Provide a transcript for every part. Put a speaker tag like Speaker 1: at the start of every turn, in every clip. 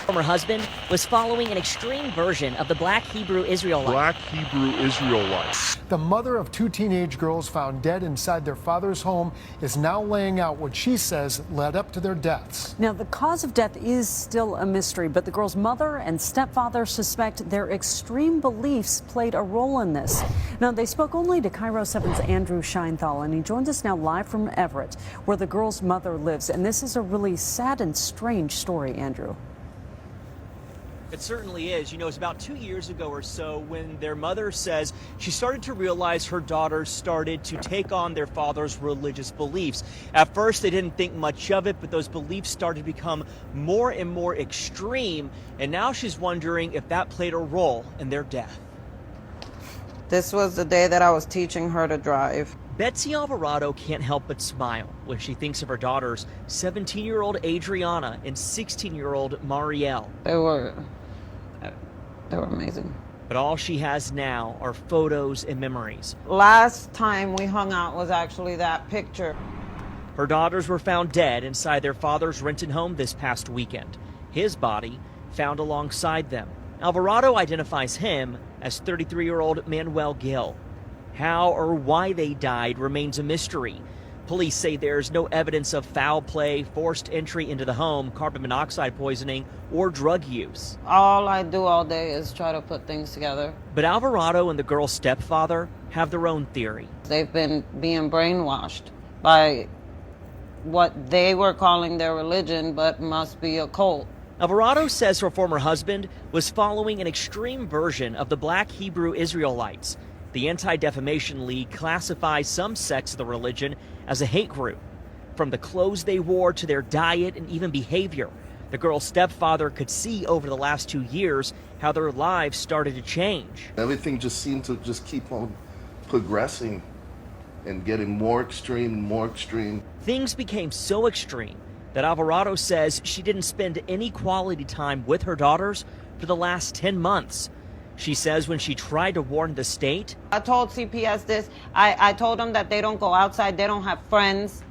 Speaker 1: Former husband was following an extreme version of the Black Hebrew Israelite.
Speaker 2: The mother of two teenage girls found dead inside their father's home is now laying out what she says led up to their deaths.
Speaker 3: Now, the cause of death is still a mystery, but the girl's mother and stepfather suspect their extreme beliefs played a role in this. Now, they spoke only to KIRO 7's Andrew Scheinthal, and he joins us now live from Everett, where the girl's mother lives. And this is a really sad and strange story, Andrew.
Speaker 4: It certainly is. You know, it's about 2 years ago or so when their mother says she started to realize her daughters started to take on their father's religious beliefs. At first, they didn't think much of it, but those beliefs started to become more and more extreme. And now she's wondering if that played a role in their death.
Speaker 5: This was the day that I was teaching her to drive.
Speaker 4: Betsy Alvarado can't help but smile when she thinks of her daughters, 17-year-old Adriana and 16-year-old Marielle.
Speaker 5: They were amazing.
Speaker 4: But all she has now are photos and memories.
Speaker 5: Last time we hung out was actually that picture.
Speaker 4: Her daughters were found dead inside their father's rented home this past weekend. His body found alongside them. Alvarado identifies him as 33-year-old Manuel Gill. How or why they died remains a mystery. Police say there's no evidence of foul play, forced entry into the home, carbon monoxide poisoning, or drug use.
Speaker 5: All I do all day is try to put things together.
Speaker 4: But Alvarado and the girl's stepfather have their own theory.
Speaker 5: They've been being brainwashed by what they were calling their religion, but must be a cult.
Speaker 4: Alvarado says her former husband was following an extreme version of the Black Hebrew Israelites. The Anti-Defamation League classifies some sects of the religion as a hate group. From the clothes they wore to their diet and even behavior, the girl's stepfather could see over the last 2 years how their lives started to change.
Speaker 6: Everything just seemed to just keep on progressing and getting more extreme and more extreme.
Speaker 4: Things became so extreme that Alvarado says she didn't spend any quality time with her daughters for the last 10 months. She says when she tried to warn the state.
Speaker 5: I told CPS this. I told them that they don't go outside, they don't have friends.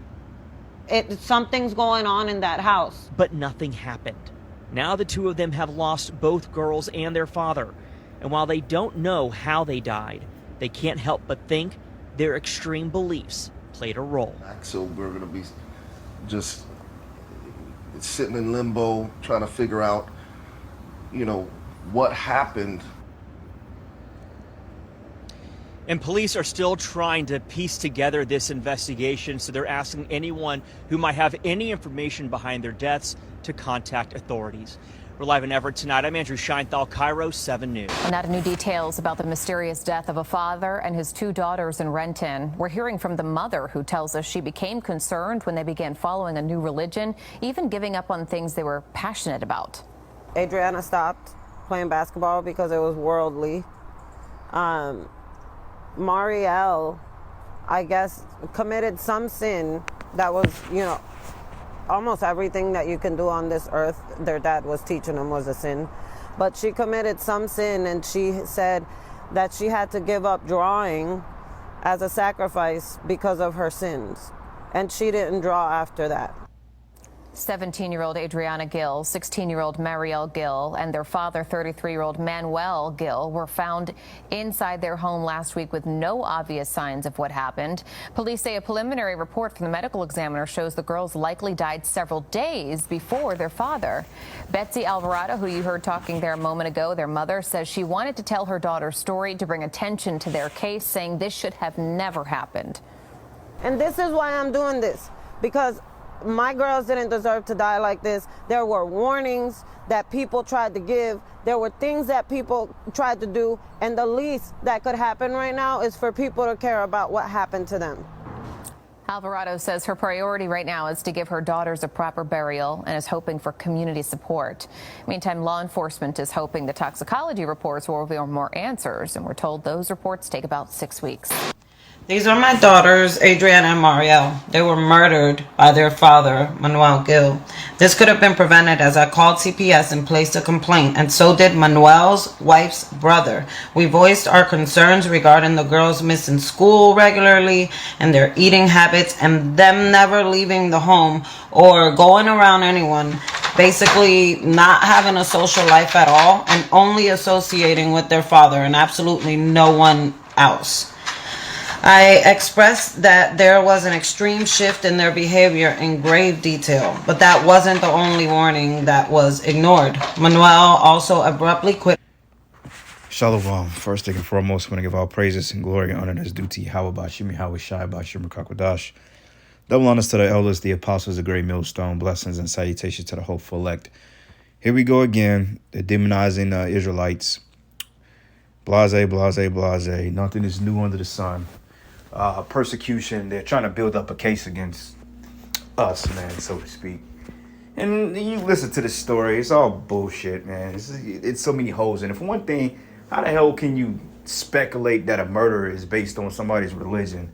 Speaker 5: Something's going on in that house.
Speaker 4: But nothing happened. Now the two of them have lost both girls and their father. And while they don't know how they died, they can't help but think their extreme beliefs played a role.
Speaker 6: So we're going to be just sitting in limbo, trying to figure out, what happened.
Speaker 4: And police are still trying to piece together this investigation, so they're asking anyone who might have any information behind their deaths to contact authorities. We're live in Everett tonight. I'm Andrew Scheinthal, KIRO 7 News.
Speaker 7: And now to new details about the mysterious death of a father and his two daughters in Renton. We're hearing from the mother, who tells us she became concerned when they began following a new religion, even giving up on things they were passionate about.
Speaker 5: Adriana stopped playing basketball because it was worldly. Marielle, I guess, committed some sin that was, almost everything that you can do on this earth, their dad was teaching them was a sin. But she committed some sin, and she said that she had to give up drawing as a sacrifice because of her sins. And she didn't draw after that.
Speaker 7: 17-year-old Adriana Gill, 16-year-old Marielle Gill, and their father, 33-year-old Manuel Gill, were found inside their home last week with no obvious signs of what happened. Police say a preliminary report from the medical examiner shows the girls likely died several days before their father. Betsy Alvarado, who you heard talking there a moment ago, their mother, says she wanted to tell her daughter's story to bring attention to their case, saying this should have never happened.
Speaker 5: And this is why I'm doing this, because my girls didn't deserve to die like this. There were warnings that people tried to give. There were things that people tried to do. And the least that could happen right now is for people to care about what happened to them.
Speaker 7: Alvarado says her priority right now is to give her daughters a proper burial and is hoping for community support. Meantime, law enforcement is hoping the toxicology reports will reveal more answers, and we're told those reports take about 6 weeks.
Speaker 5: These are my daughters, Adriana and Marielle. They were murdered by their father, Manuel Gill. This could have been prevented, as I called CPS and placed a complaint, and so did Manuel's wife's brother. We voiced our concerns regarding the girls missing school regularly and their eating habits and them never leaving the home or going around anyone basically not having a social life at all and only associating with their father and absolutely no one else. I expressed that there was an extreme shift in their behavior in grave detail, but that wasn't the only warning that was ignored. Manuel also abruptly quit.
Speaker 8: Shalom. First and foremost, I want to give all praises and glory and honor that's due to Yahweh Bashim, Yahweh Shai, Bashim Kakwadash. Double honors to the elders, the apostles, the great millstone, blessings and salutations to the hopeful elect. Here we go again, the demonizing Israelites. Blase, blase, blase. Nothing is new under the sun. Persecution, they're trying to build up a case against us, man, so to speak. And you listen to the story, it's all bullshit, man. It's so many holes in it. For one thing, how the hell can you speculate that a murder is based on somebody's religion?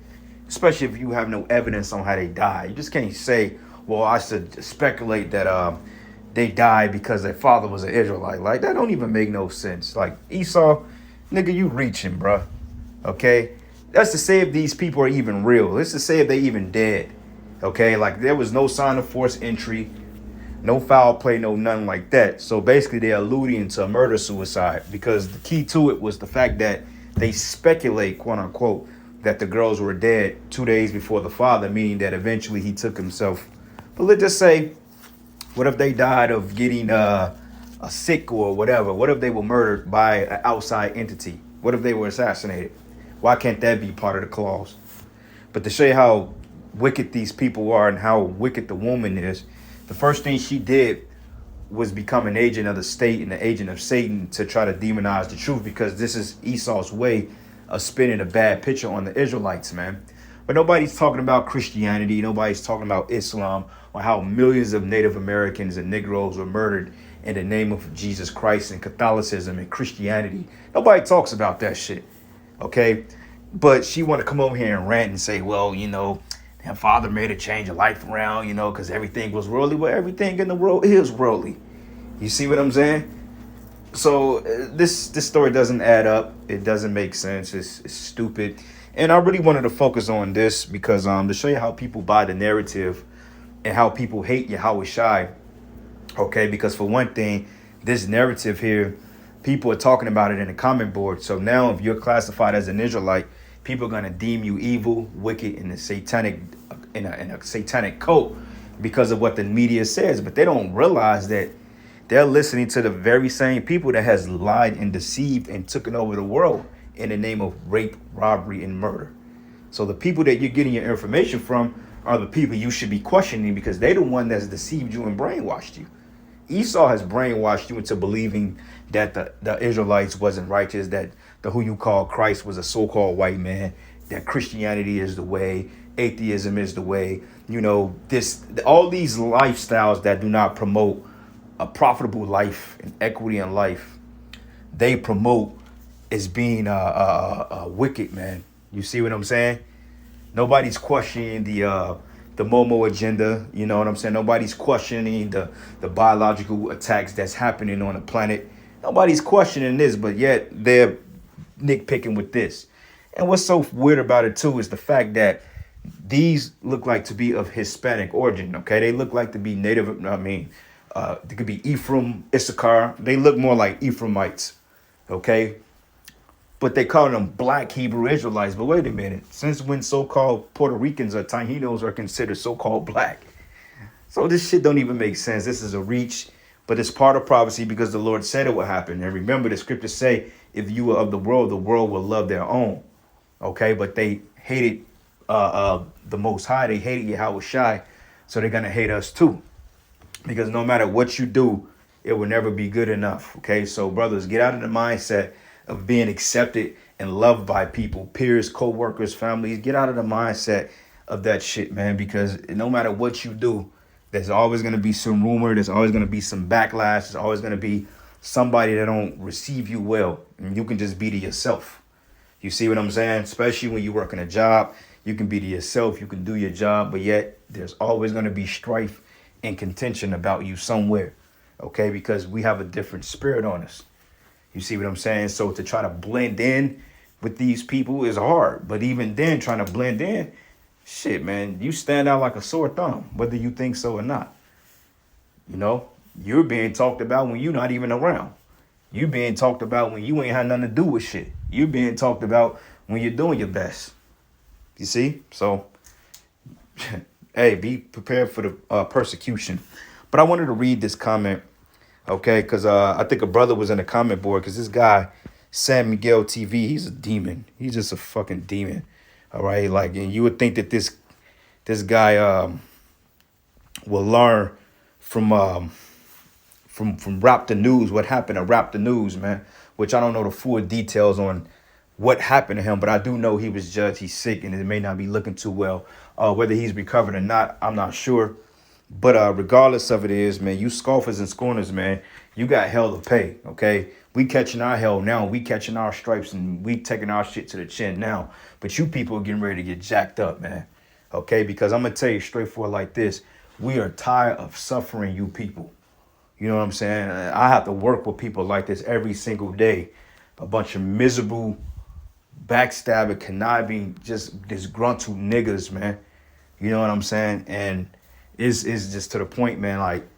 Speaker 8: Especially if you have no evidence on how they died. You just can't say, well, I should speculate that they died because their father was an Israelite. Like, that don't even make no sense. Like, Esau, nigga, you reaching, bruh. Okay? That's to say if these people are even real. That's to say if they even dead. Okay? Like, there was no sign of forced entry, no foul play, no nothing like that. So basically, they're alluding to a murder-suicide because the key to it was the fact that they speculate, quote-unquote, that the girls were dead 2 days before the father, meaning that eventually he took himself. But let's just say, what if they died of getting a sick or whatever? What if they were murdered by an outside entity? What if they were assassinated? Why can't that be part of the clause? But to show you how wicked these people are and how wicked the woman is, the first thing she did was become an agent of the state and an agent of Satan to try to demonize the truth, because this is Esau's way of spinning a bad picture on the Israelites, man. But nobody's talking about Christianity. Nobody's talking about Islam or how millions of Native Americans and Negroes were murdered in the name of Jesus Christ and Catholicism and Christianity. Nobody talks about that shit, okay? But she want to come over here and rant and say, well, you know, her father made a change of life around, you know, because everything was worldly. Well, everything in the world is worldly. You see what I'm saying? So this story doesn't add up. It doesn't make sense. It's stupid. And I really wanted to focus on this because to show you how people buy the narrative and how people hate Yahweh Shai. Okay, because for one thing, this narrative here, people are talking about it in the comment board. So now if you're classified as an Israelite, people are going to deem you evil, wicked, and satanic in a satanic cult because of what the media says. But they don't realize that they're listening to the very same people that has lied and deceived and taken over the world in the name of rape, robbery, and murder. So the people that you're getting your information from are the people you should be questioning, because they're the one that's deceived you and brainwashed you. Esau has brainwashed you into believing that the Israelites wasn't righteous, that the who you call Christ was a so-called white man, that Christianity is the way, atheism is the way. You know, all these lifestyles that do not promote a profitable life and equity in life, they promote as being wicked, man. You see what I'm saying? Nobody's questioning the Momo agenda. You know what I'm saying? Nobody's questioning the biological attacks that's happening on the planet. Nobody's questioning this, but yet they're nitpicking with this. And what's so weird about it too is the fact that these look like to be of Hispanic origin. Okay, they look like to be native. They could be Ephraim, Issachar. They look more like Ephraimites, okay? But they call them black Hebrew Israelites. But wait a minute. Since when so-called Puerto Ricans or Taínos are considered so-called black? So this shit don't even make sense. This is a reach, but it's part of prophecy because the Lord said it would happen. And remember, the scriptures say, if you are of the world will love their own, okay? But they hated the Most High. They hated Yahweh Shai, so they're going to hate us too. Because no matter what you do, it will never be good enough. Okay, so brothers, get out of the mindset of being accepted and loved by people, peers, co-workers, families. Get out of the mindset of that shit, man, because no matter what you do, there's always going to be some rumor. There's always going to be some backlash. There's always going to be somebody that don't receive you well. And you can just be to yourself. You see what I'm saying? Especially when you work in a job, you can be to yourself. You can do your job, but yet there's always going to be strife and contention about you somewhere, okay? Because we have a different spirit on us. You see what I'm saying? So to try to blend in with these people is hard. But even then, trying to blend in, shit, man, you stand out like a sore thumb, whether you think so or not. You know, You're being talked about when you're not even around. You're being talked about when you ain't had nothing to do with shit. You're being talked about when you're doing your best. You see? So, hey, be prepared for the persecution. But I wanted to read this comment, okay? Because I think a brother was in the comment board, because this guy, San Miguel TV, he's a demon. He's just a fucking demon. All right? Like, and you would think that this guy will learn from Rap the News, what happened to Rap the News, man, which I don't know the full details on what happened to him, but I do know he was judged, he's sick, and it may not be looking too well. Whether he's recovered or not, I'm not sure. But regardless of it is, man, you scoffers and scorners, man, you got hell to pay, okay? We catching our hell now. We catching our stripes, and we taking our shit to the chin now. But you people are getting ready to get jacked up, man, okay? Because I'm going to tell you straightforward like this. We are tired of suffering you people. You know what I'm saying? I have to work with people like this every single day. A bunch of miserable, backstabbing, conniving, just disgruntled niggas, man. You know what I'm saying? And it's just to the point, man. Like,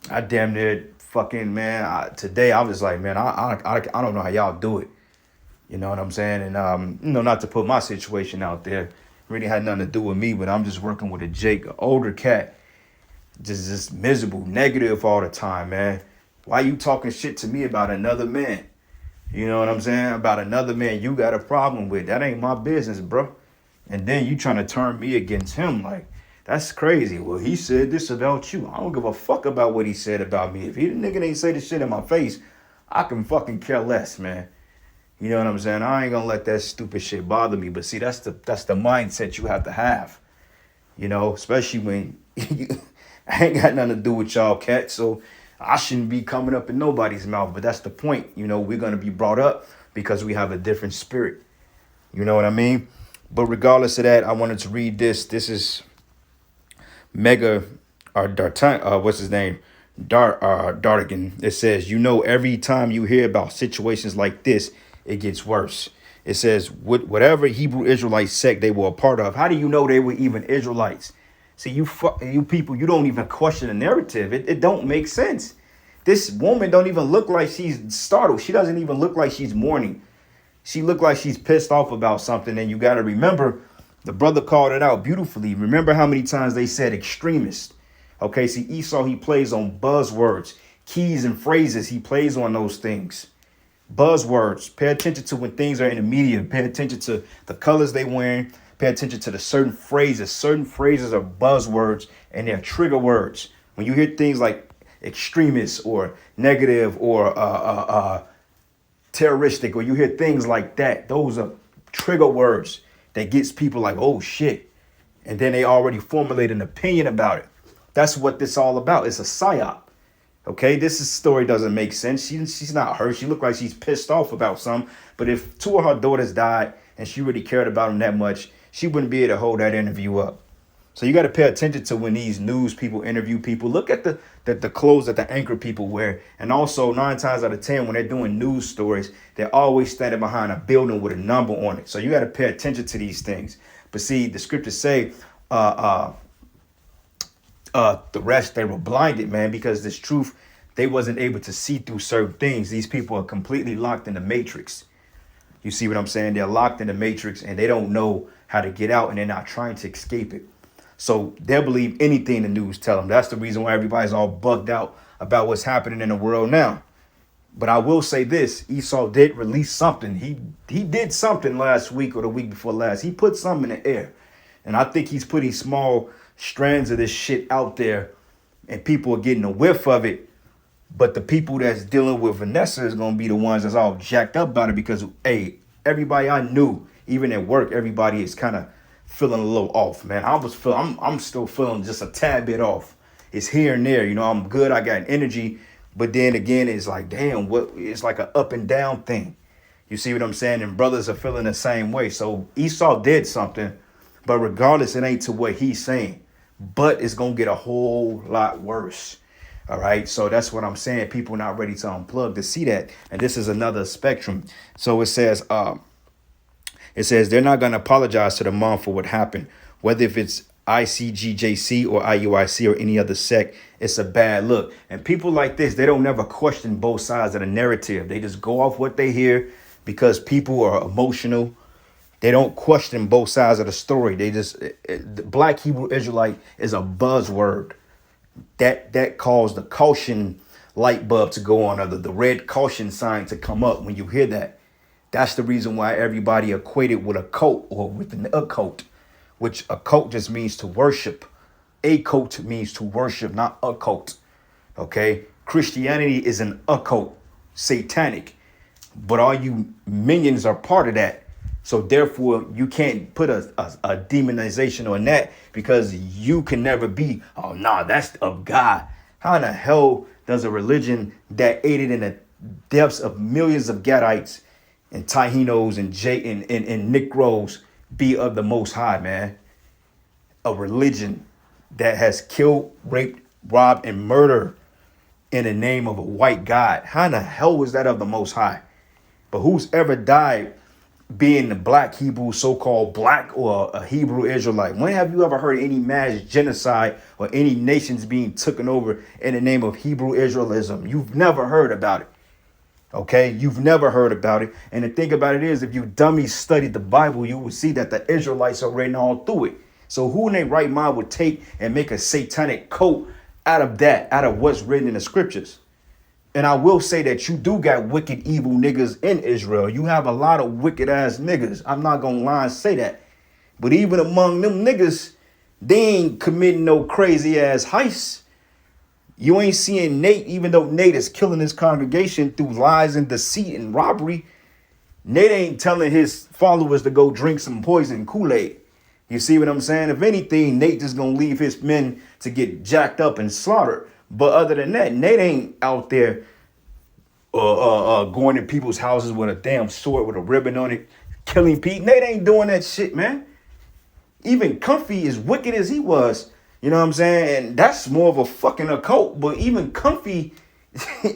Speaker 8: I damn near fucking, man. Today I was like, man, I don't know how y'all do it. You know what I'm saying? And you know, not to put my situation out there, really had nothing to do with me, but I'm just working with a Jake, an older cat. Just miserable, negative all the time, man. Why you talking shit to me about another man? You know what I'm saying? About another man you got a problem with. That ain't my business, bro. And then you trying to turn me against him. Like, that's crazy. Well, he said this about you. I don't give a fuck about what he said about me. If he the nigga ain't say this shit in my face, I can fucking care less, man. You know what I'm saying? I ain't gonna let that stupid shit bother me. But see, that's the mindset you have to have. You know, especially when I ain't got nothing to do with y'all cats, so I shouldn't be coming up in nobody's mouth. But that's the point. You know, we're going to be brought up because we have a different spirit. You know what I mean? But regardless of that, I wanted to read this. This is Mega, or D'Artagnan, what's his name? Dartigan. It says, you know, every time you hear about situations like this, it gets worse. It says, whatever Hebrew Israelite sect they were a part of, how do you know they were even Israelites? See, you people, you don't even question the narrative. It don't make sense. This woman don't even look like she's startled. She doesn't even look like she's mourning. She look like she's pissed off about something. And you got to remember, the brother called it out beautifully. Remember how many times they said extremist. Okay, see, Esau, he plays on buzzwords, keys and phrases. He plays on those things. Buzzwords. Pay attention to when things are in the media. Pay attention to the colors they wearing. Pay attention to the certain phrases. Certain phrases are buzzwords and they're trigger words. When you hear things like extremist or negative or terroristic, or you hear things like that, those are trigger words that gets people like, oh shit. And then they already formulate an opinion about it. That's what this all about. It's a psyop. Okay, this story doesn't make sense. She's not hurt. She looked like she's pissed off about something. But if two of her daughters died and she really cared about them that much, she wouldn't be able to hold that interview up. So you got to pay attention to when these news people interview people. Look at the clothes that the anchor people wear. And also 9 times out of 10, when they're doing news stories, they're always standing behind a building with a number on it. So you got to pay attention to these things. But see, the scriptures say the rest, they were blinded, man, because this truth, they wasn't able to see through certain things. These people are completely locked in the matrix. You see what I'm saying? They're locked in the matrix and they don't know how to get out, and they're not trying to escape it. So they'll believe anything the news tell them. That's the reason why everybody's all bugged out about what's happening in the world now. But I will say this, Esau did release something. He did something last week or the week before last. He put something in the air. And I think he's putting small strands of this shit out there and people are getting a whiff of it. But the people that's dealing with Vanessa is going to be the ones that's all jacked up about it because, hey, everybody I knew, even at work, everybody is kind of feeling a little off, man. I'm still feeling just a tad bit off. It's here and there, you know, I'm good. I got energy. But then again, it's like, damn, it's like an up and down thing. You see what I'm saying? And brothers are feeling the same way. So Esau did something, but regardless, it ain't to what he's saying. But it's going to get a whole lot worse. All right. So that's what I'm saying. People not ready to unplug to see that. And this is another spectrum. So it says they're not going to apologize to the mom for what happened, whether if it's ICGJC or IUIC or any other sect, it's a bad look. And people like this, they don't never question both sides of the narrative. They just go off what they hear because people are emotional. They don't question both sides of the story. They just, the Black Hebrew Israelite is a buzzword that caused the caution light bulb to go on, or the red caution sign to come up when you hear that. That's the reason why everybody equated with a cult or with an occult, which occult just means to worship. A cult means to worship, not a cult. Okay? Christianity is an occult, satanic. But all you minions are part of that. So therefore, you can't put a demonization on that, because you can never be, oh, nah, that's of God. How in the hell does a religion that aided in the depths of millions of Gadites and Tahinos and Negroes be of the Most High, man? A religion that has killed, raped, robbed, and murdered in the name of a white God. How in the hell was that of the Most High? But who's ever died being the Black Hebrew, so-called Black or a Hebrew Israelite? When have you ever heard any mass genocide or any nations being taken over in the name of Hebrew Israelism? You've never heard about it. Okay, you've never heard about it. And the thing about it is, if you dummies studied the Bible, you would see that the Israelites are written all through it. So who in their right mind would take and make a satanic cult out of that, out of what's written in the scriptures? And I will say that you do got wicked, evil niggas in Israel. You have a lot of wicked ass niggas. I'm not gonna lie and say that. But even among them niggas, they ain't committing no crazy ass heists. You ain't seeing Nate, even though Nate is killing his congregation through lies and deceit and robbery. Nate ain't telling his followers to go drink some poison Kool-Aid. You see what I'm saying? If anything, Nate just gonna leave his men to get jacked up and slaughtered. But other than that, Nate ain't out there going to people's houses with a damn sword with a ribbon on it, killing people. Nate ain't doing that shit, man. Even Comfy, as wicked as he was, you know what I'm saying? And that's more of a fucking occult. But even Comfy,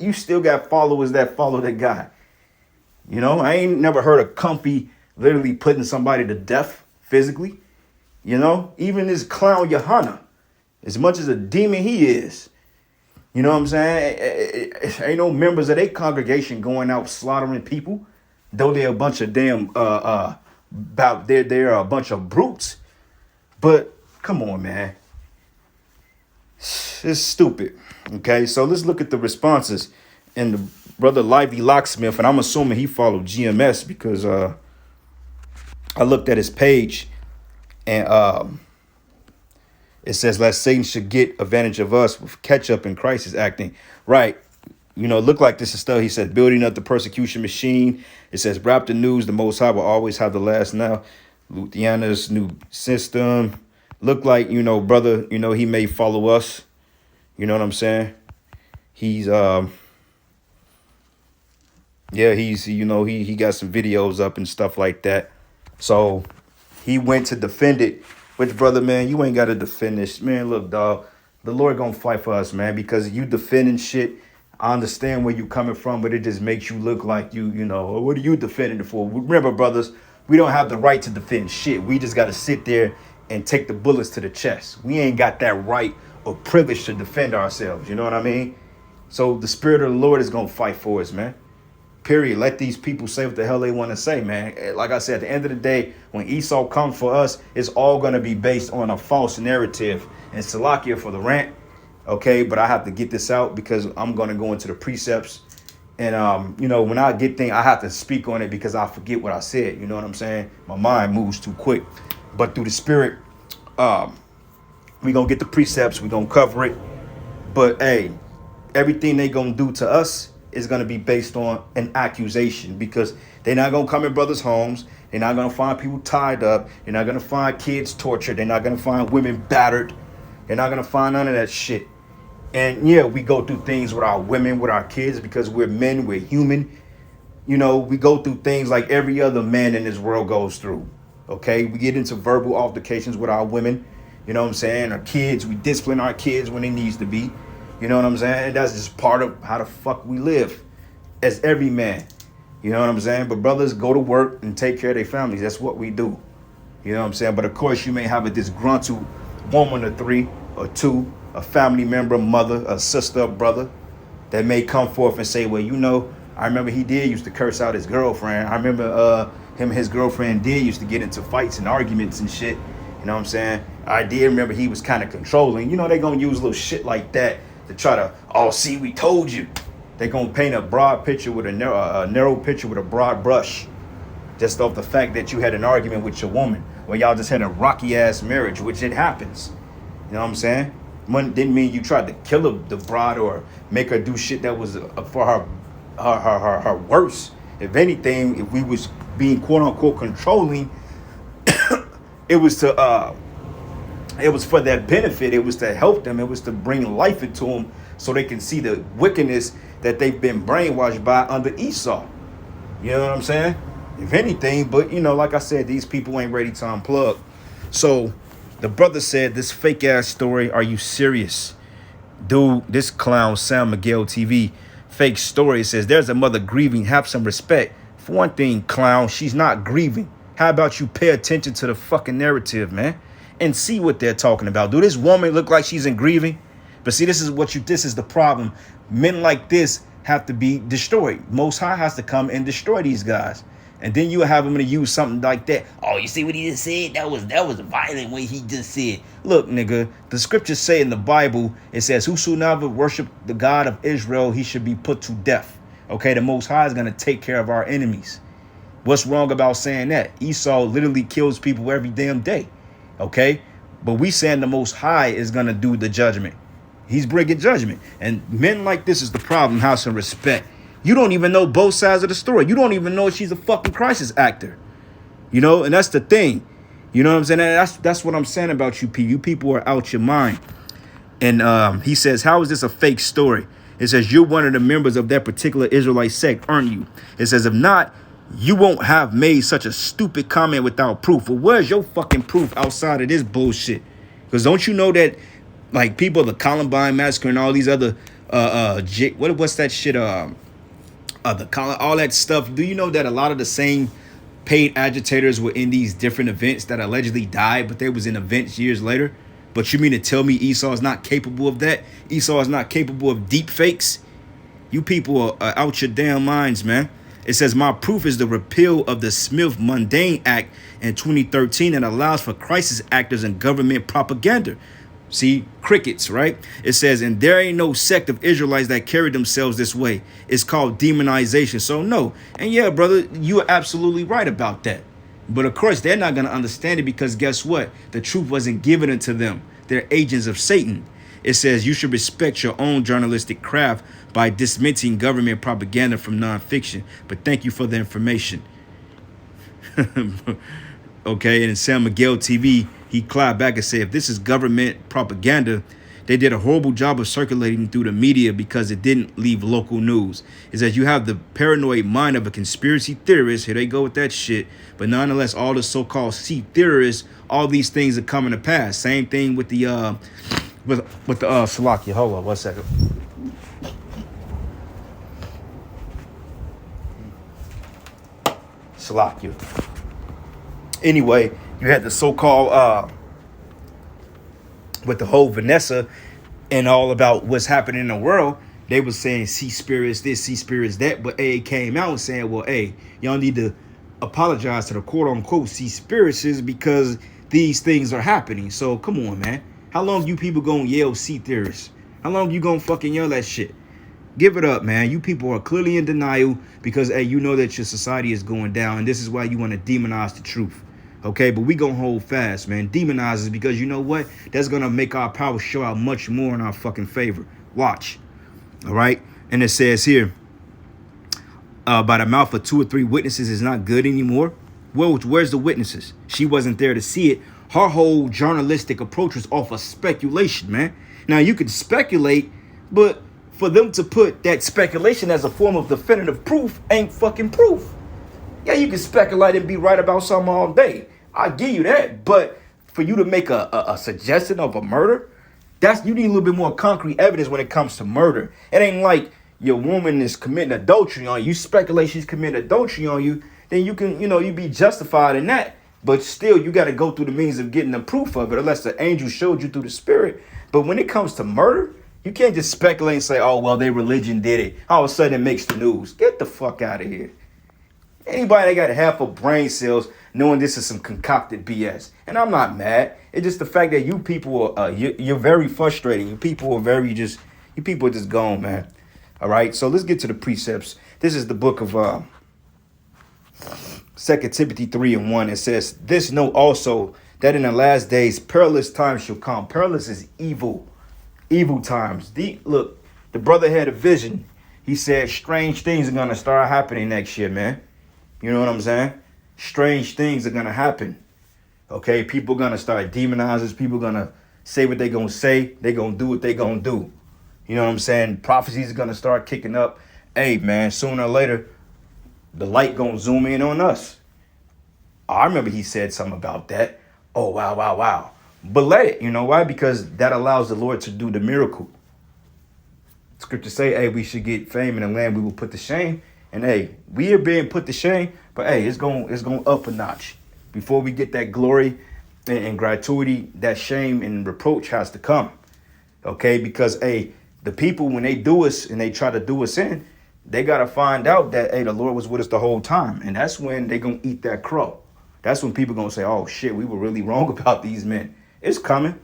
Speaker 8: you still got followers that follow the guy. You know, I ain't never heard of Comfy literally putting somebody to death physically. You know, even this clown Yohana, as much as a demon he is, you know what I'm saying? Ain't no members of their congregation going out slaughtering people, though they're a bunch of damn they're a bunch of brutes. But come on, man, it's stupid. Okay, so let's look at the responses. And the brother Lively Locksmith, and I'm assuming he followed GMS because I looked at his page and it says, lest Satan should get advantage of us with catch-up in crisis acting. Right. You know, look like this is stuff. He said, building up the persecution machine. It says, wrap the news. The Most High will always have the last now. Luciana's new system. Look like, you know, brother, you know, he may follow us. You know what I'm saying? He's, yeah, he's, you know, he got some videos up and stuff like that. So he went to defend it. Which, brother, man, you ain't got to defend this. Man, look, dog, the Lord going to fight for us, man, because you defending shit. I understand where you coming from, but it just makes you look like you know, what are you defending it for? Remember, brothers, we don't have the right to defend shit. We just got to sit there and take the bullets to the chest. We ain't got that right or privilege to defend ourselves. You know what I mean? So the Spirit of the Lord is going to fight for us, man. Period. Let these people say what the hell they want to say, man. Like I said, at the end of the day, when Esau comes for us, it's all going to be based on a false narrative. And Salakia for the rant, okay? But I have to get this out because I'm going to go into the precepts. And, you know, when I get things, I have to speak on it because I forget what I said. You know what I'm saying? My mind moves too quick. But through the Spirit, we're going to get the precepts. We're going to cover it. But, hey, everything they going to do to us is going to be based on an accusation, because they're not going to come in brothers' homes. They're not going to find people tied up. They're not going to find kids tortured. They're not going to find women battered. They're not going to find none of that shit. And yeah, we go through things with our women, with our kids, because we're men, we're human. You know, we go through things like every other man in this world goes through. Okay, we get into verbal altercations with our women. You know what I'm saying? Our kids, we discipline our kids when it needs to be. You know what I'm saying? And that's just part of how the fuck we live as every man. You know what I'm saying? But brothers go to work and take care of their families. That's what we do. You know what I'm saying? But of course, you may have a disgruntled woman or 3 or 2, a family member, mother, a sister, a brother, that may come forth and say, well, you know, I remember he did used to curse out his girlfriend. I remember him and his girlfriend did used to get into fights and arguments and shit. You know what I'm saying? I did remember he was kind of controlling. You know, they're going to use little shit like that to try to, oh, see, we told you. They're going to paint a broad picture with a narrow picture with a broad brush. Just off the fact that you had an argument with your woman. Or y'all just had a rocky ass marriage, which it happens. You know what I'm saying? Didn't mean you tried to kill the broad or make her do shit that was for her worse. If anything, if we was being quote unquote controlling, it was for their benefit. It was to help them. It was to bring life into them so they can see the wickedness that they've been brainwashed by under Esau. You know what I'm saying? If anything, but you know, like I said, these people ain't ready to unplug. So the brother said, this fake ass story, are you serious? Dude, this clown, Sam Miguel TV, fake story. It says, there's a mother grieving, have some respect. For one thing, clown, she's not grieving. How about you pay attention to the fucking narrative, man, and see what they're talking about? Do this woman look like she's in grieving? But see, this is the problem. Men like this have to be destroyed. Most High has to come and destroy these guys. And then you have them to use something like that. Oh, you see what he just said? That was violent what he just said. Look, nigga, the scriptures say in the Bible, it says, whosoever worship the God of Israel, he should be put to death. Okay, the Most High is going to take care of our enemies. What's wrong about saying that? Esau literally kills people every damn day. Okay, but we saying the Most High is going to do the judgment. He's bringing judgment. And men like this is the problem. Have some respect. You don't even know both sides of the story. You don't even know if she's a fucking crisis actor. You know, and that's the thing. You know what I'm saying? And that's what I'm saying about you people. You people are out your mind. And he says, how is this a fake story? It says, you're one of the members of that particular Israelite sect, aren't you? It says, if not, you won't have made such a stupid comment without proof. Well, where's your fucking proof outside of this bullshit? Because don't you know that, like, people, the Columbine massacre and all these other, what's that shit, all that stuff. Do you know that a lot of the same paid agitators were in these different events that allegedly died, but they was in events years later? But you mean to tell me Esau is not capable of that? Esau is not capable of deep fakes? You people are out your damn minds, man. It says, my proof is the repeal of the Smith-Mundane Act in 2013 that allows for crisis actors and government propaganda. See, crickets, right? It says, and there ain't no sect of Israelites that carry themselves this way. It's called demonization. So no. And yeah, brother, you're absolutely right about that. But of course, they're not going to understand it because guess what? The truth wasn't given unto them. They're agents of Satan. It says you should respect your own journalistic craft by dismissing government propaganda from nonfiction. But thank you for the information. Okay, and San Miguel TV, he clapped back and said, if this is government propaganda, they did a horrible job of circulating through the media because it didn't leave local news. It says you have the paranoid mind of a conspiracy theorist. Here they go with that shit. But nonetheless, all the so-called theorists, all these things are coming to pass. Same thing with the Salakia. Hold on 1 second. Salakia. Anyway, you had the so-called with the whole Vanessa and all about what's happening in the world. They was saying sea spirits this, sea spirits that, but AA came out and saying, well, hey, y'all need to apologize to the quote-unquote sea spirits because these things are happening. So come on, man. How long you people gonna yell sea theorists? How long you gonna fucking yell that shit? Give it up, man. You people are clearly in denial because, hey, you know that your society is going down, and this is why you want to demonize the truth. Okay, but we gonna hold fast, man. Demonize is because you know what? That's gonna make our power show out much more in our fucking favor. Watch. All right. And it says here, by the mouth of 2 or 3 witnesses is not good anymore. Well, where's the witnesses? She wasn't there to see it. Her whole journalistic approach was off of speculation, man. Now you can speculate, but for them to put that speculation as a form of definitive proof ain't fucking proof. Yeah, you can speculate and be right about something all day. I give you that. But for you to make a suggestion of a murder, you need a little bit more concrete evidence when it comes to murder. It ain't like your woman is committing adultery on you. You speculate she's committing adultery on you, then you can, you be justified in that. But still, you got to go through the means of getting the proof of it, unless the angel showed you through the spirit. But when it comes to murder, you can't just speculate and say, oh, well, their religion did it. All of a sudden, it makes the news. Get the fuck out of here. Anybody that got half a brain cells knowing this is some concocted BS. And I'm not mad. It's just the fact that you people, you're very frustrating. You people are just gone, man. All right, so let's get to the precepts. This is the book of 2 Timothy 3:1. It says, this know also that in the last days perilous times shall come. Perilous is evil times. Look, the brother had a vision. He said strange things are going to start happening next year, man. You know what I'm saying? Strange things are going to happen. Okay, people going to start demonizing. People going to say what they going to say. They going to do what they going to do. You know what I'm saying? Prophecies are going to start kicking up. Hey, man, sooner or later, the light going to zoom in on us. I remember he said something about that. Oh, wow. But let it, you know why? Because that allows the Lord to do the miracle. Scripture say, hey, we should get fame in the land we will put to shame. And hey, we are being put to shame, but hey, it's going up a notch. Before we get that glory and gratuity, that shame and reproach has to come. Okay, because hey, the people, when they do us and they try to do us in, they got to find out that, hey, the Lord was with us the whole time. And that's when they're going to eat that crow. That's when people going to say, oh, shit, we were really wrong about these men. It's coming.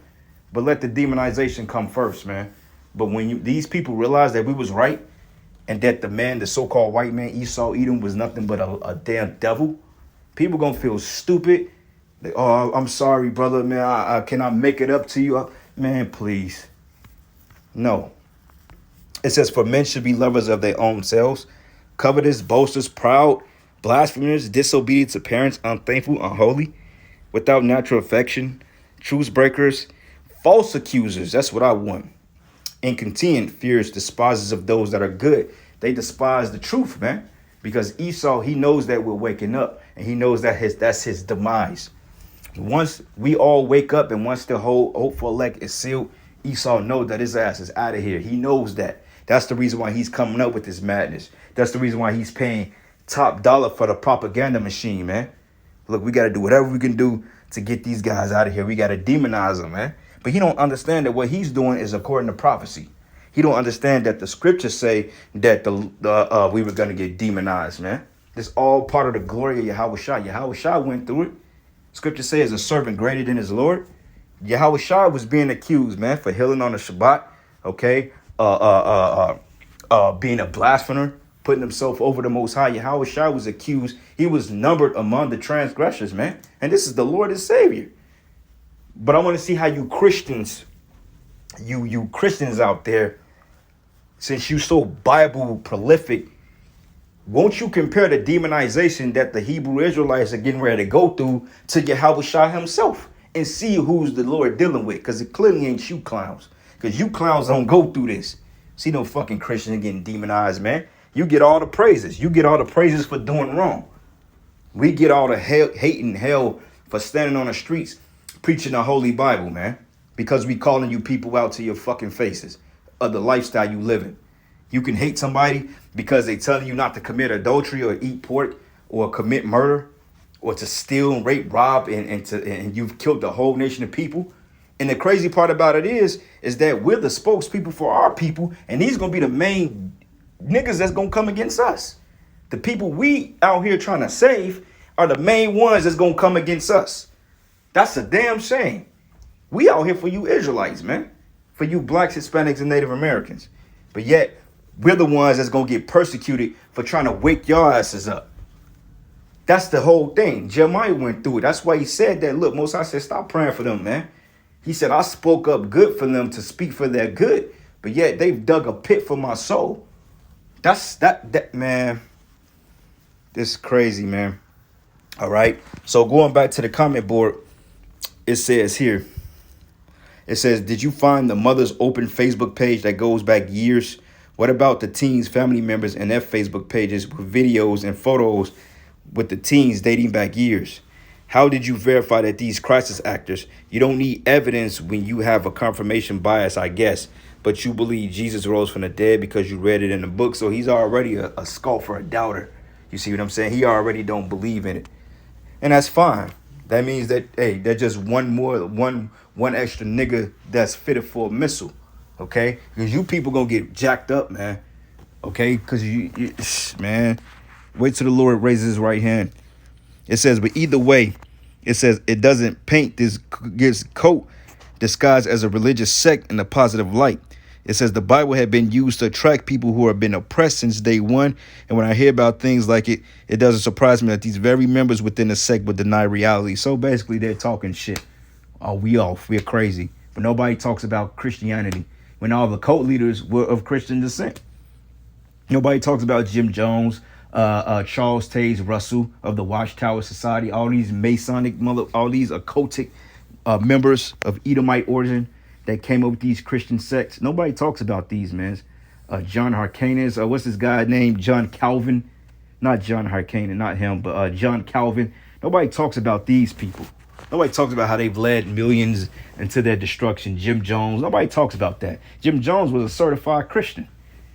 Speaker 8: But let the demonization come first, man. But when these people realize that we was right and that the so-called white man, Esau, Edom, was nothing but a damn devil, people going to feel stupid. Oh, I'm sorry, brother, man. I cannot make it up to you. Man, please. No. It says, for men should be lovers of their own selves, covetous, boasters, proud, blasphemers, disobedient to parents, unthankful, unholy, without natural affection, truce breakers, false accusers. That's what I want. Incontinent, fierce, despisers of those that are good. They despise the truth, man. Because Esau, he knows that we're waking up, and he knows that that's his demise. Once we all wake up and once the whole hopeful elect is sealed, Esau knows that his ass is out of here. He knows that. That's the reason why he's coming up with this madness. That's the reason why he's paying top dollar for the propaganda machine, man. Look, we got to do whatever we can do to get these guys out of here. We got to demonize them, man. But he don't understand that what he's doing is according to prophecy. He don't understand that the scriptures say that we were going to get demonized, man. It's all part of the glory of Yahushua. Yahushua went through it. Scripture says a servant greater than his Lord. Yahushua was being accused, man, for healing on the Shabbat, okay? Being a blasphemer, putting himself over the Most High. Yahushua was accused. He was numbered among the transgressors, man. And this is the Lord and Savior. But I want to see how you Christians, you Christians out there, since you so Bible prolific, won't you compare the demonization that the Hebrew Israelites are getting ready to go through to Yahushua himself and see who's the Lord dealing with? Because it clearly ain't you clowns. Because you clowns don't go through this. See no fucking Christian getting demonized, man. You get all the praises. You get all the praises for doing wrong. We get all the hate and hell for standing on the streets preaching the Holy Bible, man. Because we calling you people out to your fucking faces of the lifestyle you living. You can hate somebody because they telling you not to commit adultery or eat pork or commit murder or to steal and rape, rob, and you've killed the whole nation of people. And the crazy part about it is that we're the spokespeople for our people, and these gonna be the main niggas that's gonna come against us. The people we out here trying to save are the main ones that's gonna come against us. That's a damn shame. We out here for you Israelites, man. For you blacks, Hispanics, and Native Americans. But yet, we're the ones that's going to get persecuted for trying to wake your asses up. That's the whole thing. Jeremiah went through it. That's why he said that. Look, Most High said, stop praying for them, man. He said, I spoke up good for them to speak for their good. But yet, they've dug a pit for my soul. That man. This is crazy, man. All right. So going back to the comment board, it says here. It says, did you find the mother's open Facebook page that goes back years? What about the teens' family members and their Facebook pages with videos and photos with the teens dating back years? How did you verify that these crisis actors, you don't need evidence when you have a confirmation bias, I guess, but you believe Jesus rose from the dead because you read it in the book. So he's already a scoffer, a doubter. You see what I'm saying? He already don't believe in it. And that's fine. that means that, hey, they're just one extra nigga that's fitted for a missile, okay? Because you people gonna get jacked up, man, okay? Because man, wait till the Lord raises his right hand. It says, but either way, it says it doesn't paint this coat disguised as a religious sect in a positive light. It says the Bible had been used to attract people who have been oppressed since day one. And when I hear about things like it, it doesn't surprise me that these very members within the sect would deny reality. So basically, they're talking shit. Oh, we off. We're crazy. But nobody talks about Christianity when all the cult leaders were of Christian descent. Nobody talks about Jim Jones, Charles Taze Russell of the Watchtower Society, all these Masonic, all these occultic members of Edomite origin that came up with these Christian sects. Nobody talks about these, man. John Hyrcanus, what's this guy named John Calvin? Not John Hyrcanus, not him, but John Calvin. Nobody talks about these people. Nobody talks about how they've led millions into their destruction. Jim Jones, nobody talks about that. Jim Jones was a certified Christian.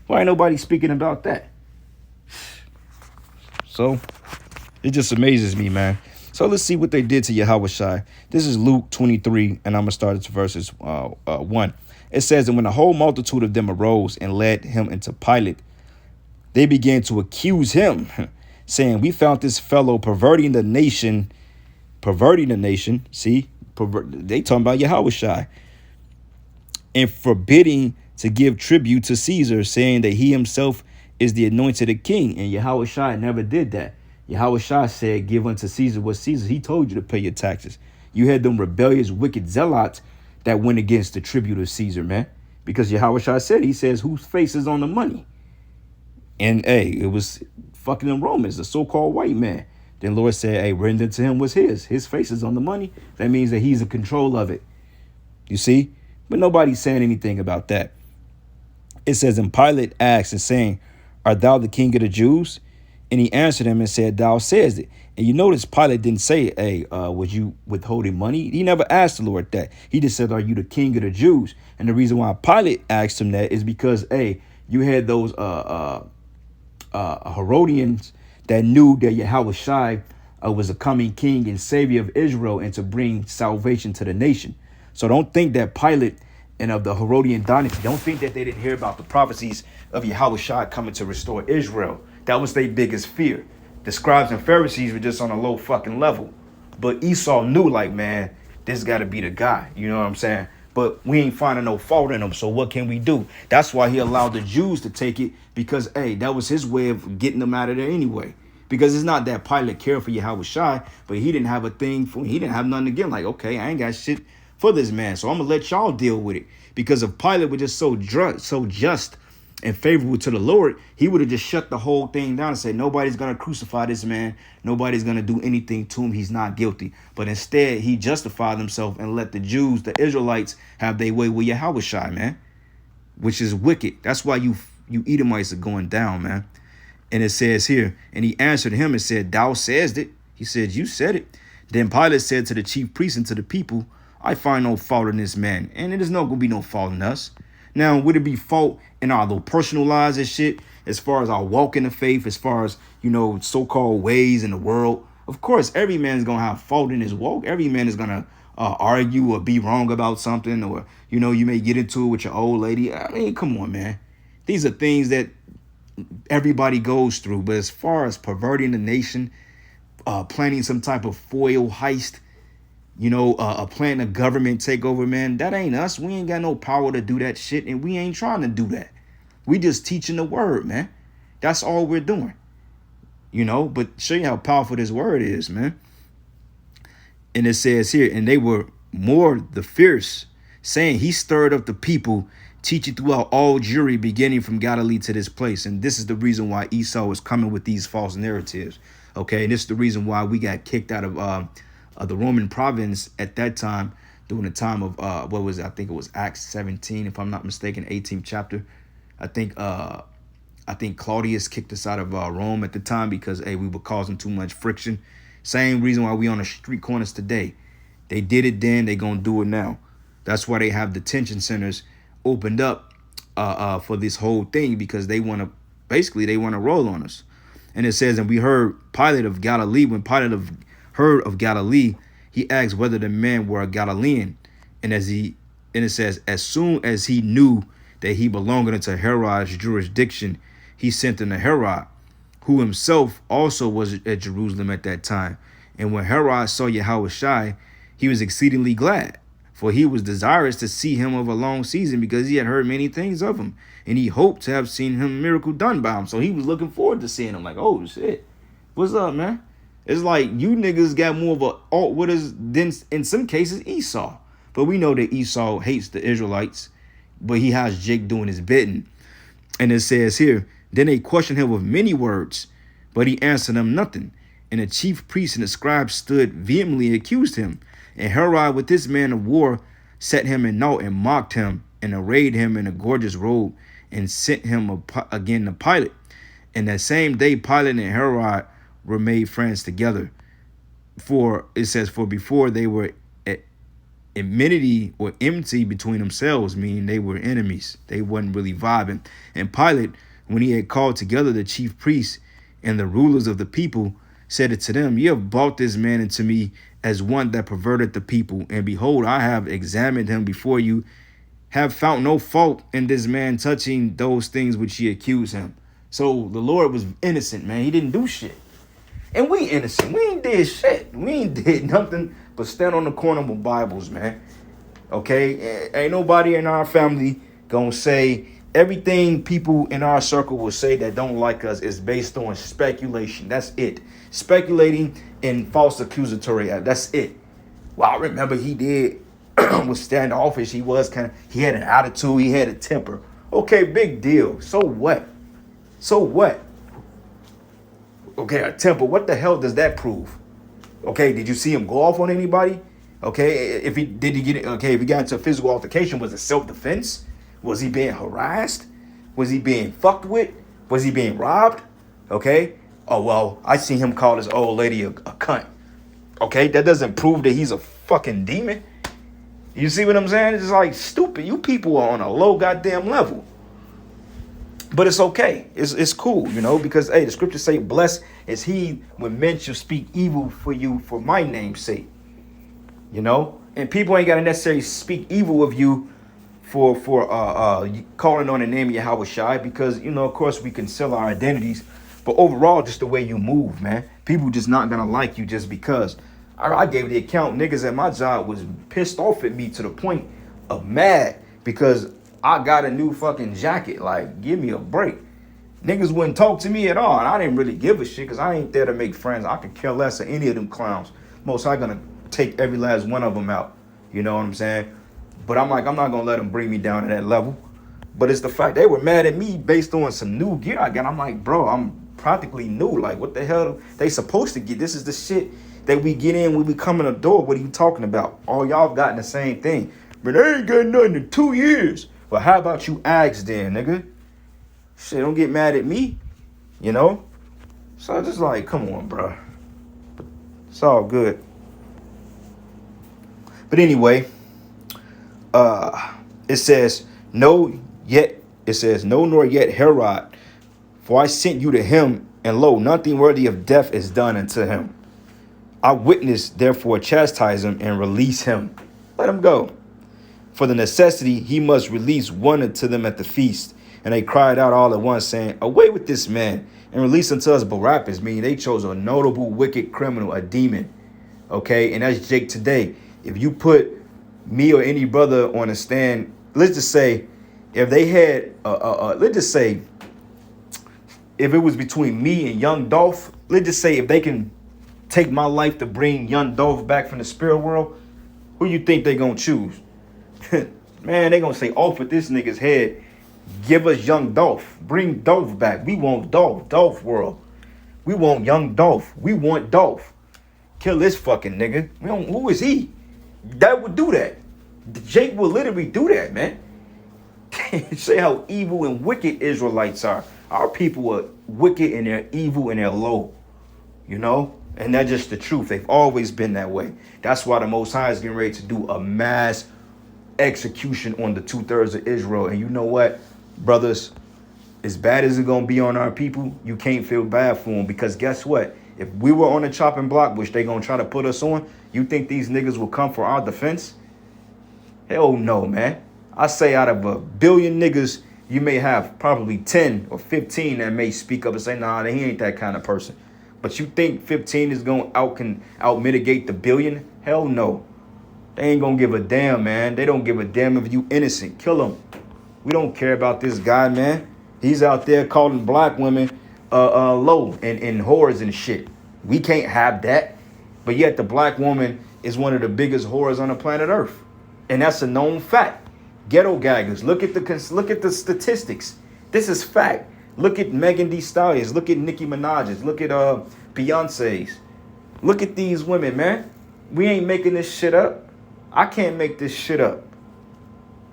Speaker 8: Why ain't nobody speaking about that? So it just amazes me, man. So let's see what they did to Yahushua. This is Luke 23, and I'm going to start at verses 1. It says, and when the whole multitude of them arose and led him into Pilate, they began to accuse him, saying, we found this fellow perverting the nation. See, they talking about Yahushua. And forbidding to give tribute to Caesar, saying that he himself is the anointed king. And Yahushua never did that. Yahushua said, give unto Caesar what Caesar. He told you to pay your taxes. You had them rebellious, wicked zealots that went against the tribute of Caesar, man. Because Yahushua said, he says, whose face is on the money? And, hey, it was fucking the Romans, the so-called white man. Then Lord said, hey, render to him was his. His face is on the money. That means that he's in control of it. You see? But nobody's saying anything about that. It says, and Pilate asked and saying, art thou the king of the Jews? And he answered him and said, thou sayest it. And you notice Pilate didn't say, hey, was you withholding money? He never asked the Lord that. He just said, are you the king of the Jews? And the reason why Pilate asked him that is because, hey, you had those Herodians that knew that Yahushua was a coming king and savior of Israel and to bring salvation to the nation. So don't think that Pilate and of the Herodian dynasty, don't think that they didn't hear about the prophecies of Yahushua coming to restore Israel. That was their biggest fear. The scribes and Pharisees were just on a low fucking level. But Esau knew, like, man, this got to be the guy. You know what I'm saying? But we ain't finding no fault in him. So what can we do? That's why he allowed the Jews to take it, because, hey, that was his way of getting them out of there anyway. Because it's not that Pilate cared for Yahushua, but he didn't have a thing for, he didn't have nothing again. Like, okay, I ain't got shit for this man, so I'm going to let y'all deal with it. Because if Pilate was just so just and favorable to the Lord, he would have just shut the whole thing down and said, nobody's going to crucify this man. Nobody's going to do anything to him. He's not guilty. But instead, he justified himself and let the Jews, the Israelites, have their way with Yahushua, man, which is wicked. That's why you Edomites are going down, man. And it says here, and he answered him and said, thou sayest it. He said, you said it. Then Pilate said to the chief priests and to the people, I find no fault in this man, and it is not going to be no fault in us. Now, would it be fault in our little personal lives and shit, as far as our walk in the faith, as far as, you know, so-called ways in the world? Of course, every man is going to have fault in his walk. Every man is going to argue or be wrong about something, or, you know, you may get into it with your old lady. I mean, come on, man. These are things that everybody goes through. But as far as perverting the nation, planning some type of foil heist, you know, planning a government takeover, man, that ain't us. We ain't got no power to do that shit, and we ain't trying to do that. We just teaching the word, man. That's all we're doing, you know. But show you how powerful this word is, man. And it says here, and they were more the fierce, saying he stirred up the people, teaching throughout all Jewry, beginning from Galilee to this place. And this is the reason why Esau is coming with these false narratives. Okay, and this is the reason why we got kicked out of the Roman province at that time, during the time of what was it? I think it was Acts 17, if I'm not mistaken, 18th chapter. I think Claudius kicked us out of Rome at the time because, hey, we were causing too much friction. Same reason why we on the street corners today. They did it then, they gonna do it now. That's why they have detention centers opened up for this whole thing, because they want to roll on us. And it says, and we heard Pilate of Galilee, when Pilate heard of Galilee, he asked whether the man were a Galilean. And it says, as soon as he knew that he belonged into Herod's jurisdiction, he sent him to Herod, who himself also was at Jerusalem at that time. And when Herod saw Yahushua, he was exceedingly glad, for he was desirous to see him of a long season, because he had heard many things of him, and he hoped to have seen him miracle done by him. So he was looking forward to seeing him, like, oh shit, what's up, man? It's like you niggas got more of a alt with us than in some cases Esau. But we know that Esau hates the Israelites, but he has Jake doing his bidding. And it says here, then they questioned him with many words, but he answered them nothing. And the chief priests and the scribes stood vehemently and accused him. And Herod with this man of war set him in naught and mocked him and arrayed him in a gorgeous robe and sent him again to Pilate. And that same day Pilate and Herod were made friends together. For it says, for before they were at enmity or enmity between themselves, meaning they were enemies. They wasn't really vibing. And Pilate, when he had called together the chief priests and the rulers of the people, said it to them, ye have brought this man into me as one that perverted the people. And behold, I have examined him before you, have found no fault in this man touching those things which ye accuse him. So the Lord was innocent, man. He didn't do shit. And we innocent. We ain't did shit. We ain't did nothing but stand on the corner with Bibles, man. Okay? Ain't nobody in our family gonna say everything people in our circle will say that don't like us is based on speculation. That's it. Speculating in false accusatory. That's it. Well, I remember he did was standoffish. He had an attitude. He had a temper. Okay, big deal. So what? So what? Okay, a temper. What the hell does that prove? Okay, did you see him go off on anybody? Okay, if he got into a physical altercation, was it self-defense? Was he being harassed? Was he being fucked with? Was he being robbed? Okay. Oh, well, I seen him call this old lady a cunt. Okay, that doesn't prove that he's a fucking demon. You see what I'm saying? It's like stupid. You people are on a low goddamn level. But it's okay. It's cool, you know, because, hey, the scriptures say, blessed is he when men shall speak evil for you for my name's sake. You know? And people ain't got to necessarily speak evil of you for calling on the name of Yahushua, because, you know, of course, we conceal our identities. But overall, just the way you move, man. People just not going to like you just because. I gave the account. Niggas at my job was pissed off at me to the point of mad because I got a new fucking jacket. Like, give me a break. Niggas wouldn't talk to me at all. And I didn't really give a shit because I ain't there to make friends. I could care less of any of them clowns. Most I gonna take every last one of them out. You know what I'm saying? But I'm like, I'm not gonna let them bring me down to that level. But it's the fact they were mad at me based on some new gear I got. I'm like, bro, I'm practically new. Like, what the hell they supposed to get? This is the shit that we get in when we come in the door. What are you talking about? All y'all gotten the same thing. But they ain't got nothing in 2 years. Well, how about you ask then, nigga? Shit, don't get mad at me. You know? So I just like, come on, bro. It's all good. But anyway, it says, no nor yet Herod, for I sent you to him, and lo, nothing worthy of death is done unto him. I witness, therefore, chastise him and release him. Let him go. For the necessity, he must release one unto them at the feast. And they cried out all at once, saying, away with this man, and release unto us Barabbas, meaning they chose a notable wicked criminal, a demon. Okay, and that's Jake today. If you put me or any brother on a stand, let's just say, if they had, let's just say, if it was between me and Young Dolph, let's just say if they can take my life to bring Young Dolph back from the spirit world, who you think they gonna choose? Man, they gonna say, off with this nigga's head. Give us Young Dolph. Bring Dolph back. We want Dolph world. We want Young Dolph. We want Dolph. Kill this fucking nigga. Who is he? That would do that. Jake will literally do that, man. Say how evil and wicked Israelites are. Our people are wicked and they're evil and they're low. You know? And that's just the truth. They've always been that way. That's why the Most High is getting ready to do a mass execution on the 2/3 of Israel. And you know what, brothers? As bad as it's going to be on our people, you can't feel bad for them. Because guess what? If we were on the chopping block, which they gonna try to put us on, you think these niggas will come for our defense? Hell no, man. I say out of 1 billion niggas, you may have probably 10 or 15 that may speak up and say, nah, he ain't that kind of person. But you think 15 is gonna out mitigate the billion? Hell no. They ain't gonna give a damn, man. They don't give a damn if you innocent. Kill him. We don't care about this guy, man. He's out there calling black women low and whores and shit. We can't have that. But yet the black woman is one of the biggest whores on the planet Earth. And that's a known fact. Ghetto gaggers. Look at the statistics. This is fact. Look at Megan Thee Stallions. Look at Nicki Minaj's. Look at Beyonce's. Look at these women, man. We ain't making this shit up. I can't make this shit up.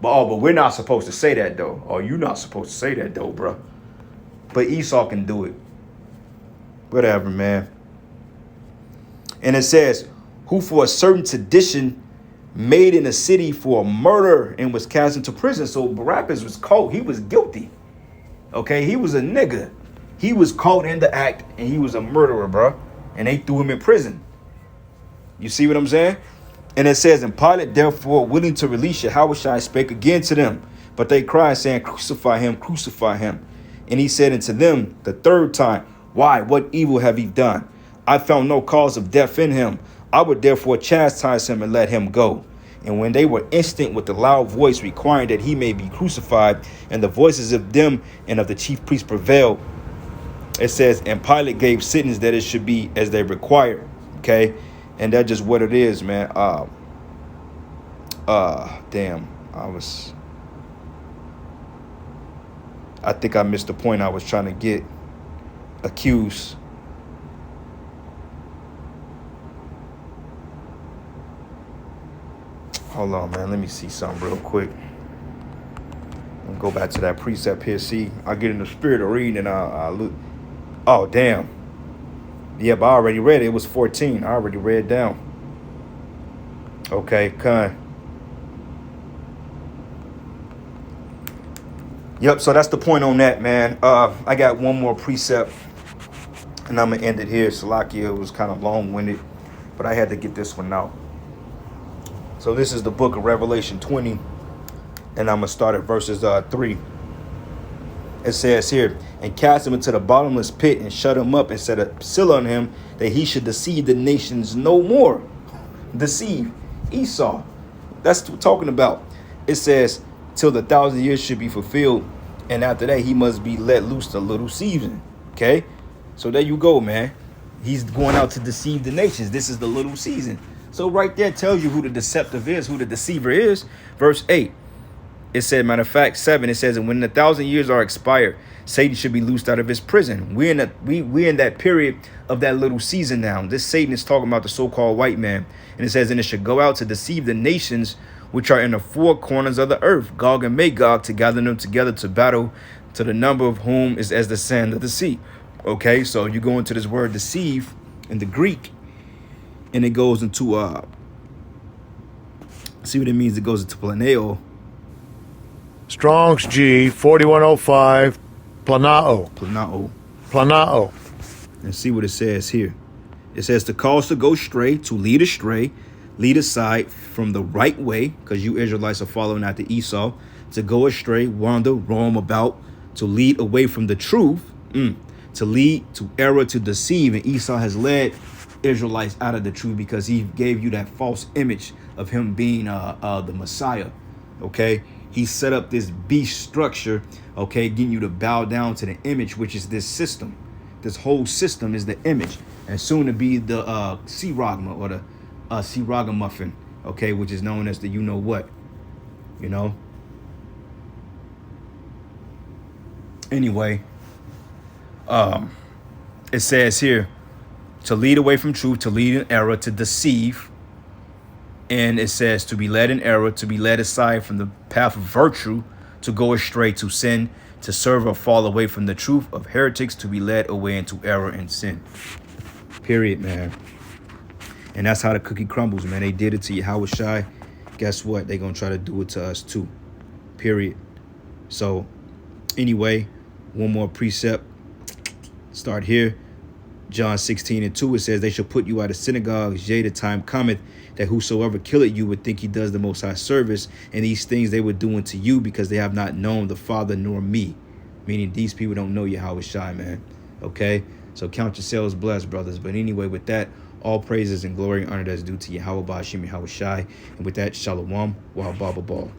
Speaker 8: But we're not supposed to say that, though. Oh, you're not supposed to say that, though, bro. But Esau can do it. Whatever, man. And it says, who for a certain sedition made in a city for a murder and was cast into prison. So Barabbas was caught. He was guilty. Okay, he was a nigga. He was caught in the act and he was a murderer, bro. And they threw him in prison. You see what I'm saying? And it says, and Pilate, therefore, willing to release Yahushua, spake again to them. But they cried, saying, crucify him, crucify him. And he said unto them the third time, why, what evil have ye done? I found no cause of death in him. I would therefore chastise him and let him go. And when they were instant with the loud voice requiring that he may be crucified, and the voices of them and of the chief priests prevailed, it says, and Pilate gave sentence that it should be as they required. Okay, and that's just what it is, man. Damn, I think I missed the point I was trying to get. Accused. Hold on, man. Let me see something real quick. I'll go back to that precept here. See, I get in the spirit of reading and I look. Oh, damn. Yeah, but I already read it. It was 14. I already read down. Okay, kind. Yep, so that's the point on that, man. I got one more precept, and I'm going to end it here. Salakia was kind of long-winded, but I had to get this one out. So this is the book of Revelation 20, and I'm going to start at verses 3. It says here, and cast him into the bottomless pit and shut him up and set a seal on him that he should deceive the nations no more. Deceive Esau. That's what we're talking about. It says, till the 1,000 years should be fulfilled, and after that he must be let loose the little season. Okay, so there you go, man. He's going out to deceive the nations. This is the little season. So right there tells you who the deceptive is, who the deceiver is. Verse 8, it said, matter of fact, 7, it says, and when the 1,000 years are expired, Satan should be loosed out of his prison. We're in that period of that little season now. This Satan is talking about the so-called white man. And it says, and it should go out to deceive the nations which are in the four corners of the earth, Gog and Magog, to gather them together to battle, to the number of whom is as the sand of the sea. Okay, so you go into this word deceive in the Greek, and it goes into see what it means. It goes into planeo.
Speaker 2: Strong's G 4105 planao.
Speaker 8: And see what it says here. It says to cause to go astray, to lead astray, lead aside from the right way, because you Israelites are following after Esau, to go astray, wander, roam about, to lead away from the truth, to lead to error, to deceive. And Esau has led Israelites out of the truth because he gave you that false image of him being the Messiah. Okay, he set up this beast structure, okay, getting you to bow down to the image, which is this system. This whole system is the image, and soon to be the Siragma, or the Siragamuffin, okay, which is known as the you know what, you know. Anyway, it says here to lead away from truth, to lead in error, to deceive. And it says to be led in error, to be led aside from the path of virtue, to go astray, to sin, to serve or fall away from the truth, of heretics, to be led away into error and sin. Period, man. And that's how the cookie crumbles, man. They did it to Yahushua. Guess what? They're going to try to do it to us too. Period. So anyway, one more precept. Start here. John 16:2, it says, they shall put you out of synagogues. Yea, the time cometh that whosoever killeth you would think he does the Most High service. And these things they were doing to you because they have not known the Father nor me. Meaning these people don't know Yahweh Shai, man. Okay? So count yourselves blessed, brothers. But anyway, with that, all praises and glory and honor that is due to Yahweh Ba'ashim Yahweh Shai. And with that, Shalom, Wa Baba Ball.